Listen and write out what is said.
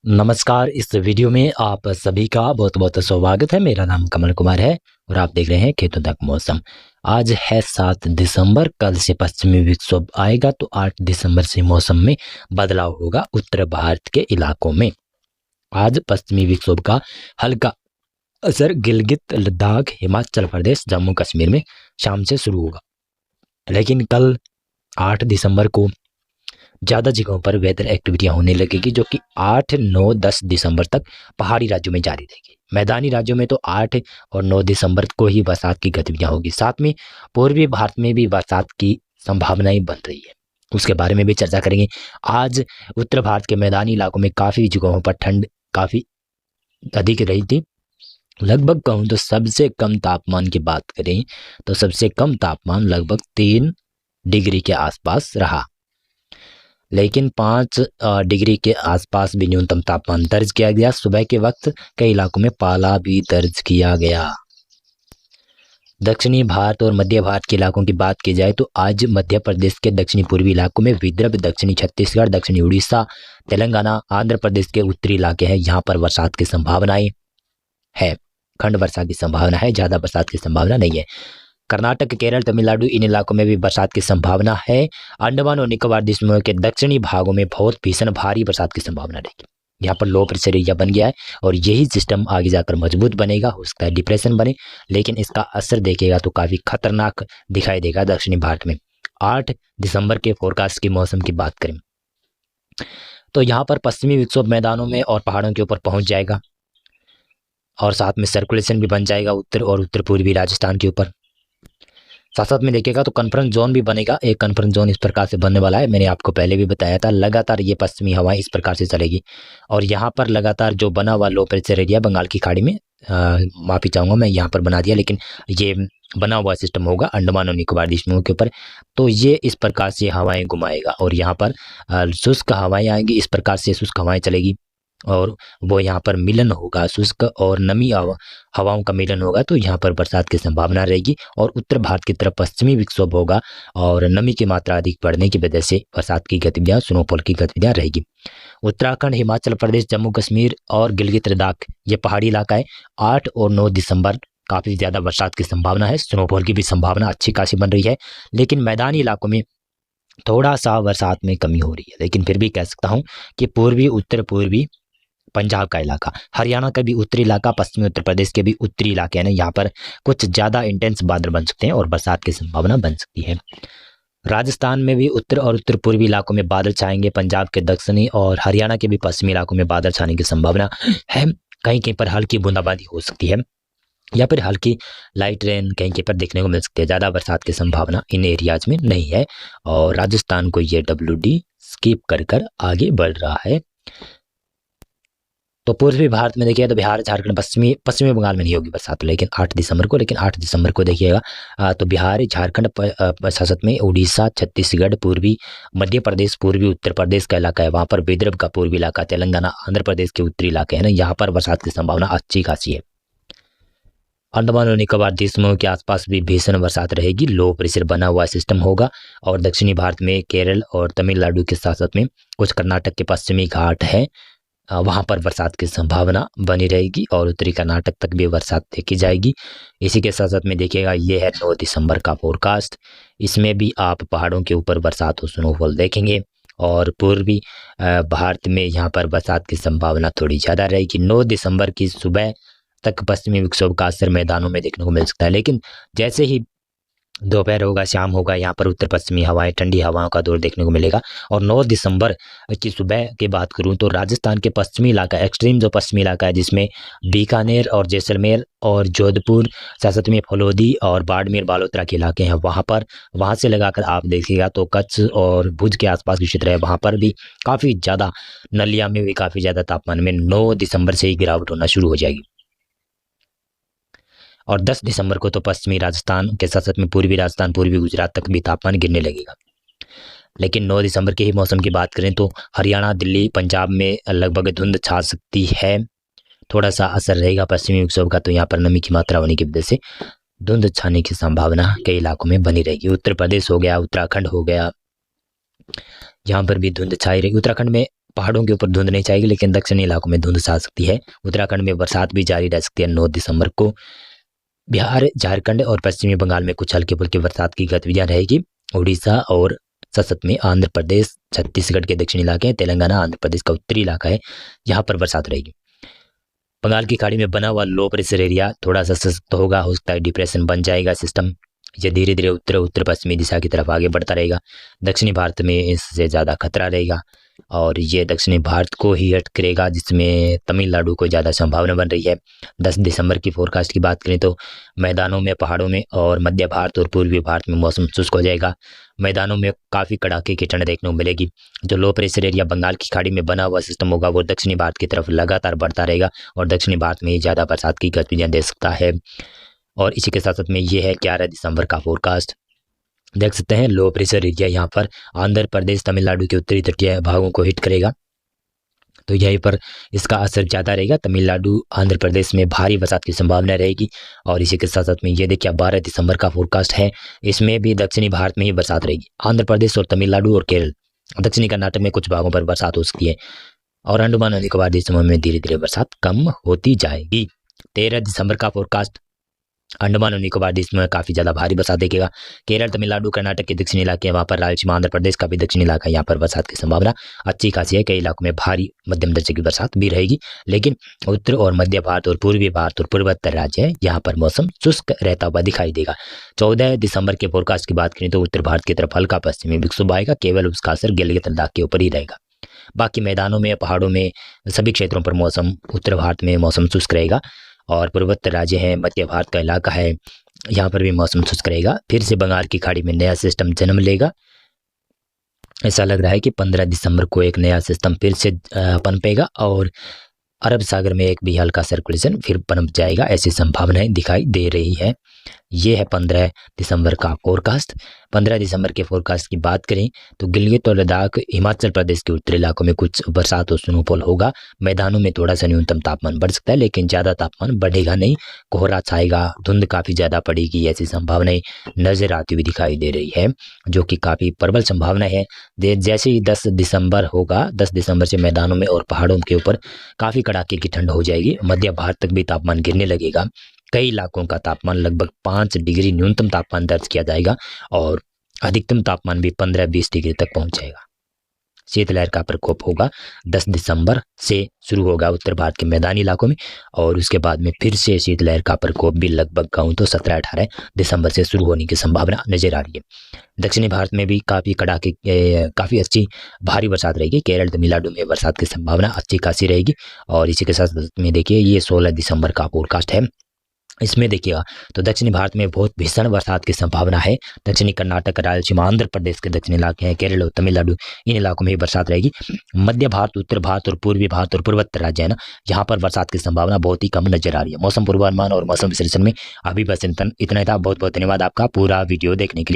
नमस्कार। इस वीडियो में आप सभी का बहुत बहुत स्वागत है। मेरा नाम कमल कुमार है और आप देख रहे हैं खेतों तक मौसम। आज है 7 दिसंबर। कल से पश्चिमी विक्षोभ आएगा तो 8 दिसंबर से मौसम में बदलाव होगा उत्तर भारत के इलाकों में। आज पश्चिमी विक्षोभ का हल्का असर गिलगित, लद्दाख, हिमाचल प्रदेश, जम्मू कश्मीर में शाम से शुरू होगा, लेकिन कल 8 दिसंबर को ज़्यादा जगहों पर वेदर एक्टिविटियां होने लगेगी, जो कि 8, 9, 10 दिसंबर तक पहाड़ी राज्यों में जारी रहेगी। मैदानी राज्यों में तो 8 और 9 दिसंबर को ही बरसात की गतिविधियां होगी। साथ में पूर्वी भारत में भी बरसात की संभावनाएं बन रही है, उसके बारे में भी चर्चा करेंगे। आज उत्तर भारत के मैदानी इलाकों में काफ़ी जगहों पर ठंड काफ़ी अधिक रही थी। लगभग कहूँ तो सबसे कम तापमान की बात करें तो सबसे कम तापमान लगभग 3 डिग्री के आसपास रहा, लेकिन 5 डिग्री के आसपास भी न्यूनतम तापमान दर्ज किया गया। सुबह के वक्त कई इलाकों में पाला भी दर्ज किया गया। दक्षिणी भारत और मध्य भारत के इलाकों की बात की जाए तो आज मध्य प्रदेश के दक्षिणी पूर्वी इलाकों में, विदर्भ, दक्षिणी छत्तीसगढ़, दक्षिणी उड़ीसा, तेलंगाना, आंध्र प्रदेश के उत्तरी इलाके हैं, यहाँ पर बरसात की संभावनाएं है। खंड वर्षा की संभावना है, ज़्यादा बरसात की संभावना नहीं है। कर्नाटक, केरल, तमिलनाडु, इन इलाकों में भी बरसात की संभावना है। अंडमान और निकोबार द्वीप के दक्षिणी भागों में बहुत भीषण भारी बरसात की संभावना रहेगी। यहाँ पर लो प्रेशर एरिया बन गया है और यही सिस्टम आगे जाकर मजबूत बनेगा, हो सकता है डिप्रेशन बने, लेकिन इसका असर देखेगा तो काफ़ी खतरनाक दिखाई देगा दक्षिणी भारत में। 8 दिसंबर के फोरकास्ट की मौसम की बात करें तो यहाँ पर पश्चिमी विक्षोभ मैदानों में और पहाड़ों के ऊपर पहुँच जाएगा और साथ में सर्कुलेशन भी बन जाएगा उत्तर और उत्तर पूर्वी राजस्थान के ऊपर। साथ साथ में देखिएगा तो कन्फ्रेंस जोन भी बनेगा। एक कन्फ्रेंस जोन इस प्रकार से बनने वाला है, मैंने आपको पहले भी बताया था। लगातार ये पश्चिमी हवाएं इस प्रकार से चलेगी और यहाँ पर लगातार जो बना हुआ लो प्रेशर एरिया बंगाल की खाड़ी में, माफी चाहूँगा मैं यहाँ पर बना दिया, लेकिन ये बना हुआ सिस्टम होगा अंडमान और निकोबार द्वीपों के ऊपर, तो ये इस प्रकार से हवाएं घुमाएगा और यहाँ पर शुष्क हवाएं आएंगी। इस प्रकार से शुष्क हवाएं चलेगी और वो यहाँ पर मिलन होगा, शुष्क और नमी हवाओं का मिलन होगा, तो यहाँ पर बरसात की संभावना रहेगी। और उत्तर भारत की तरफ पश्चिमी विक्षोभ होगा और नमी की मात्रा अधिक बढ़ने की वजह से बरसात की गतिविधियाँ, स्नोफॉल की गतिविधियाँ रहेगी। उत्तराखंड, हिमाचल प्रदेश, जम्मू कश्मीर और गिलगित, लद्दाख ये पहाड़ी इलाका है। 8 और 9 दिसंबर काफ़ी ज़्यादा बरसात की संभावना है, स्नोफॉल की भी संभावना अच्छी खासी बन रही है, लेकिन मैदानी इलाकों में थोड़ा सा बरसात में कमी हो रही है। लेकिन फिर भी कह सकता हूँ कि पूर्वी, उत्तर पूर्वी पंजाब का इलाका, हरियाणा का भी उत्तरी इलाका, पश्चिमी उत्तर प्रदेश के भी उत्तरी इलाके हैं ना, यहाँ पर कुछ ज़्यादा इंटेंस बादल बन सकते हैं और बरसात की संभावना बन सकती है। राजस्थान में भी उत्तर और उत्तर पूर्वी इलाकों में बादल छाएंगे। पंजाब के दक्षिणी और हरियाणा के भी पश्चिमी इलाकों में बादल छाने की संभावना है। कहीं कहीं पर हल्की बूंदाबांदी हो सकती है या फिर हल्की लाइट रेन कहीं कहीं पर देखने को मिल सकती है। ज़्यादा बरसात की संभावना इन एरियाज में नहीं है और राजस्थान को ये WD स्किप कर कर आगे बढ़ रहा है। तो पूर्वी भारत में देखिए तो बिहार, झारखंड, पश्चिमी बंगाल में नहीं होगी बरसात, लेकिन 8 दिसंबर को, लेकिन 8 दिसंबर को देखिएगा तो बिहार, झारखंड, साथ में उड़ीसा, छत्तीसगढ़, पूर्वी मध्य प्रदेश, पूर्वी उत्तर प्रदेश का इलाका है, वहाँ पर विदर्भ का पूर्वी इलाका, तेलंगाना, आंध्र प्रदेश के उत्तरी इलाके हैं ना, यहाँ पर बरसात की संभावना अच्छी खासी है। अंडमान और निकोबार द्वीप समूह के आसपास भी भीषण बरसात रहेगी। लो प्रेशर बना हुआ सिस्टम होगा और दक्षिणी भारत में केरल और तमिलनाडु के साथ साथ में कुछ कर्नाटक के पश्चिमी घाट है, वहाँ पर बरसात की संभावना बनी रहेगी और उत्तरी कर्नाटक तक भी बरसात देखी जाएगी। इसी के साथ साथ में देखिएगा ये है 9 दिसंबर का फोरकास्ट। इसमें भी आप पहाड़ों के ऊपर बरसात और स्नोफॉल देखेंगे और पूर्वी भारत में यहाँ पर बरसात की संभावना थोड़ी ज़्यादा रहेगी। 9 दिसंबर की सुबह तक पश्चिमी विक्षोभ का असर मैदानों में देखने को मिल सकता है, लेकिन जैसे ही दोपहर होगा, शाम होगा, यहाँ पर उत्तर पश्चिमी हवाएं, ठंडी हवाओं का दौर देखने को मिलेगा। और 9 दिसंबर की सुबह की बात करूँ तो राजस्थान के पश्चिमी इलाका, एक्सट्रीम जो पश्चिमी इलाका है, जिसमें बीकानेर और जैसलमेर और जोधपुर, साथ में फलोदी और बाड़मेर, बालोतरा के इलाके हैं, वहाँ से लगाकर आप देखिएगा तो कच्छ और भुज के आसपास के क्षेत्र है, वहाँ पर भी काफ़ी ज़्यादा, नलिया में भी काफ़ी ज़्यादा तापमान में 9 दिसंबर से ही गिरावट होना शुरू हो जाएगी। और 10 दिसंबर को तो पश्चिमी राजस्थान के साथ साथ में पूर्वी राजस्थान, पूर्वी गुजरात तक भी तापमान गिरने लगेगा। लेकिन 9 दिसंबर के ही मौसम की बात करें तो हरियाणा, दिल्ली, पंजाब में लगभग धुंध छा सकती है। थोड़ा सा असर रहेगा पश्चिमी विक्षोभ का, तो यहाँ पर नमी की मात्रा होने की वजह से धुंध छाने की संभावना कई इलाकों में बनी रहेगी। उत्तर प्रदेश हो गया, उत्तराखंड हो गया, यहाँ पर भी धुंध छाई रहेगी। उत्तराखंड में पहाड़ों के ऊपर धुंध नहीं छाएगी, लेकिन दक्षिणी इलाकों में धुंध छा सकती है। उत्तराखंड में बरसात भी जारी रह सकती है 9 दिसंबर को। बिहार, झारखंड और पश्चिमी बंगाल में कुछ हल्की फुल्की बरसात की गतिविधियां रहेगी। उड़ीसा और सतत में आंध्र प्रदेश, छत्तीसगढ़ के दक्षिणी इलाके हैं, तेलंगाना आंध्र प्रदेश का उत्तरी इलाका है, यहाँ पर बरसात रहेगी। बंगाल की खाड़ी में बना हुआ लो प्रेशर एरिया थोड़ा सा सख्त होगा, हो सकता है डिप्रेशन बन जाएगा सिस्टम। ये धीरे धीरे उत्तर पश्चिमी दिशा की तरफ आगे बढ़ता रहेगा। दक्षिणी भारत में इससे ज़्यादा खतरा रहेगा और ये दक्षिणी भारत को ही हिट करेगा, जिसमें तमिलनाडु को ज़्यादा संभावना बन रही है। 10 दिसंबर की फोरकास्ट की बात करें तो मैदानों में, पहाड़ों में और मध्य भारत और पूर्वी भारत में मौसम शुष्क हो जाएगा। मैदानों में काफ़ी कड़ाके की ठंड देखने को मिलेगी। जो लो प्रेशर एरिया बंगाल की खाड़ी में बना हुआ सिस्टम होगा वो दक्षिणी भारत की तरफ लगातार बढ़ता रहेगा और दक्षिणी भारत में ज़्यादा बरसात की गतिविधियाँ दे सकता है। और इसी के साथ साथ में ये है 11 दिसंबर का फोरकास्ट। देख सकते हैं लो प्रेशर एरिया यहाँ पर आंध्र प्रदेश, तमिलनाडु के उत्तरी तटीय भागों को हिट करेगा, तो यहीं पर इसका असर ज़्यादा रहेगा। तमिलनाडु, आंध्र प्रदेश में भारी बरसात की संभावना रहेगी। और इसी के साथ साथ में ये देखिए 12 दिसंबर का फोरकास्ट है, इसमें भी दक्षिणी भारत में ही बरसात रहेगी। आंध्र प्रदेश और तमिलनाडु और केरल, दक्षिणी कर्नाटक में कुछ भागों पर बरसात हो सकती है और अंडमान और निकोबार द्वीप में धीरे धीरे बरसात कम होती जाएगी। 13 दिसंबर का फोरकास्ट, अंडमान और निकोबार द्वीप में काफ़ी ज़्यादा भारी बरसात देखेगा। केरल, तमिलनाडु, कर्नाटक के दक्षिणी इलाके, वहाँ पर रायलसीमा, आंध्र प्रदेश का भी दक्षिणी इलाका, यहाँ पर बरसात की संभावना अच्छी खासी है। कई इलाकों में भारी मध्यम दर्जे की बरसात भी रहेगी, लेकिन उत्तर और मध्य भारत और पूर्वी भारत और पूर्वोत्तर राज्य है, यहाँ पर मौसम शुष्क रहता हुआ दिखाई देगा। 14 दिसंबर के फोरकास्ट की बात करें तो उत्तर भारत की तरफ हल्का पश्चिमी विक्षोभ आएगा, केवल उसका असर गिलगित लद्दाख के ऊपर ही रहेगा। बाकी मैदानों में, पहाड़ों में, सभी क्षेत्रों पर मौसम, उत्तर भारत में मौसम शुष्क रहेगा और पूर्वोत्तर राज्य है, मध्य भारत का इलाका है, यहाँ पर भी मौसम शुष्क रहेगा। फिर से बंगाल की खाड़ी में नया सिस्टम जन्म लेगा। ऐसा लग रहा है कि 15 दिसंबर को एक नया सिस्टम फिर से पनपेगा और अरब सागर में एक भी हल्का सर्कुलेशन फिर पनप जाएगा, ऐसी संभावनाएं दिखाई दे रही है। ये है 15 दिसंबर का फोरकास्ट। 15 दिसंबर के फोरकास्ट की बात करें तो गिलगित और लद्दाख, हिमाचल प्रदेश के उत्तरी इलाकों में कुछ बरसात और स्नोफॉल होगा। मैदानों में थोड़ा सा न्यूनतम तापमान बढ़ सकता है, लेकिन ज़्यादा तापमान बढ़ेगा नहीं। कोहरा छाएगा, धुंध काफ़ी ज़्यादा पड़ेगी, ऐसी संभावनाएं नजर आती हुई दिखाई दे रही है, जो कि काफ़ी प्रबल संभावना है। जैसे ही 10 दिसंबर होगा, 10 दिसंबर से मैदानों में और पहाड़ों के ऊपर काफ़ी कड़ाके की ठंड हो जाएगी। मध्य भारत तक भी तापमान गिरने लगेगा। कई इलाकों का तापमान लगभग 5 डिग्री न्यूनतम तापमान दर्ज किया जाएगा और अधिकतम तापमान भी 15-20 डिग्री तक पहुंच जाएगा। शीतलहर का प्रकोप होगा 10 दिसंबर से शुरू होगा उत्तर भारत के मैदानी इलाकों में और उसके बाद में फिर से शीतलहर का प्रकोप भी लगभग कहूँ तो 17-18 दिसंबर से शुरू होने की संभावना नजर आ रही है। दक्षिणी भारत में भी काफ़ी अच्छी भारी बरसात रहेगी। केरल, तमिलनाडु में बरसात की संभावना अच्छी खासी रहेगी। और इसी के साथ में देखिए ये 16 दिसंबर का फोरकास्ट है। इसमें देखिएगा तो दक्षिणी भारत में बहुत भीषण बरसात की संभावना है। दक्षिणी कर्नाटक, रायलसीमा, आंध्र प्रदेश के दक्षिणी इलाके हैं, केरल और तमिलनाडु, इन इलाकों में भी बरसात रहेगी। मध्य भारत, उत्तर भारत और पूर्वी भारत और पूर्वोत्तर राज्य है ना, यहाँ पर बरसात की संभावना बहुत ही कम नजर आ रही है। मौसम पूर्वानुमान और मौसम विश्लेषण में अभी बस इतना ही था। बहुत बहुत धन्यवाद आपका पूरा वीडियो देखने के लिए।